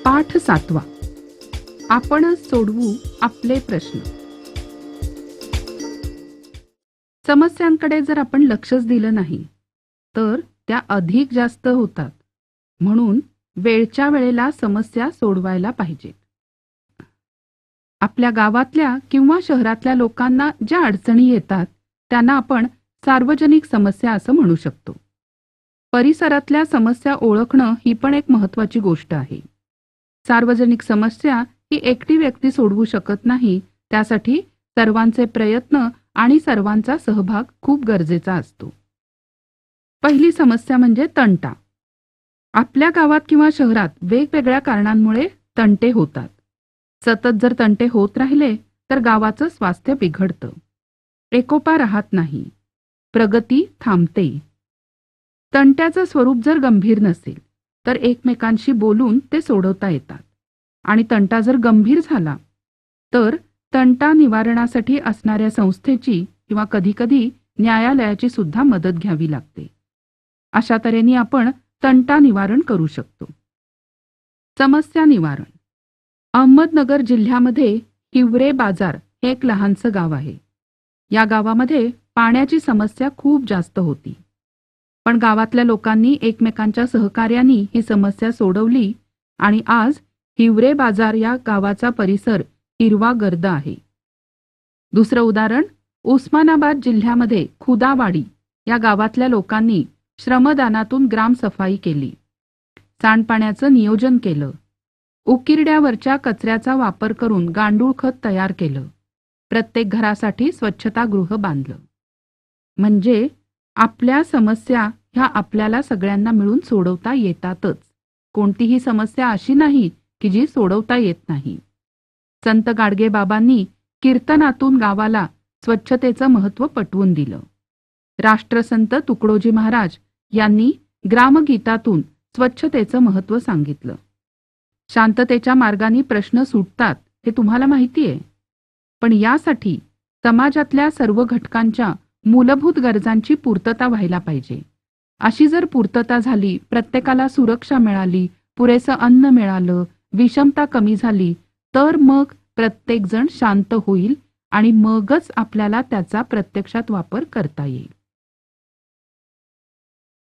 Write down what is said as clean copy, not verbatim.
पाठ 7. आपणच सोडवू आपले प्रश्न. समस्यांकडे जर आपण लक्षच दिलं नाही तर त्या अधिक जास्त होतात. म्हणून वेळच्या वेळेला समस्या सोडवायला पाहिजेत. आपल्या गावातल्या किंवा शहरातल्या लोकांना ज्या अडचणी येतात त्यांना आपण सार्वजनिक समस्या असं म्हणू शकतो. परिसरातल्या समस्या ओळखणं ही पण एक महत्त्वाची गोष्ट आहे. सार्वजनिक समस्या ही एकटी व्यक्ती सोडवू शकत नाही. त्यासाठी सर्वांचे प्रयत्न आणि सर्वांचा सहभाग खूप गरजेचा असतो. पहिली समस्या म्हणजे तंटा. आपल्या गावात किंवा शहरात वेगवेगळ्या कारणांमुळे तंटे होतात. सतत जर तंटे होत राहिले तर गावाचं स्वास्थ्य बिघडतं. एकोपा राहत नाही. प्रगती थांबते. तंट्याचं स्वरूप जर गंभीर नसेल तर एकमेकांशी बोलून ते सोडवता येतात. आणि तंटा जर गंभीर झाला तर तंटा निवारणासाठी असणाऱ्या संस्थेची किंवा कधीकधी न्यायालयाची सुद्धा मदत घ्यावी लागते. अशा तऱ्हेने आपण तंटा निवारण करू शकतो. समस्या निवारण. अहमदनगर जिल्ह्यामध्ये हिवरे बाजार हे एक लहानसं गाव आहे. या गावामध्ये पाण्याची समस्या खूप जास्त होती. पण गावातल्या लोकांनी एकमेकांच्या सहकार्याने ही समस्या सोडवली आणि आज हिवरे बाजार या गावाचा परिसर हिरवागर्द आहे. दुसरं उदाहरण, उस्मानाबाद जिल्ह्यामध्ये खुदावाडी या गावातल्या लोकांनी श्रमदानातून ग्रामसफाई केली. सांडपाण्याचं नियोजन केलं. उकिरड्यावरच्या कचऱ्याचा वापर करून गांडूळ खत तयार केलं. प्रत्येक घरासाठी स्वच्छतागृह बांधलं. म्हणजे आपल्या समस्या ह्या आपल्याला सगळ्यांना मिळून सोडवता येतातच. कोणतीही समस्या अशी नाही की जी सोडवता येत नाही. संत गाडगेबाबांनी कीर्तनातून गावाला स्वच्छतेचं महत्त्व पटवून दिलं. राष्ट्रसंत तुकडोजी महाराज यांनी ग्रामगीतातून स्वच्छतेचं महत्त्व सांगितलं. शांततेच्या मार्गाने प्रश्न सुटतात हे तुम्हाला माहिती आहे. पण यासाठी समाजातल्या सर्व घटकांच्या मूलभूत गरजांची पूर्तता व्हायला पाहिजे. अशी जर पूर्तता झाली, प्रत्येकाला सुरक्षा मिळाली, पुरेसं अन्न मिळालं, विषमता कमी झाली तर मग प्रत्येकजण शांत होईल आणि मगच आपल्याला त्याचा प्रत्यक्षात वापर करता येईल.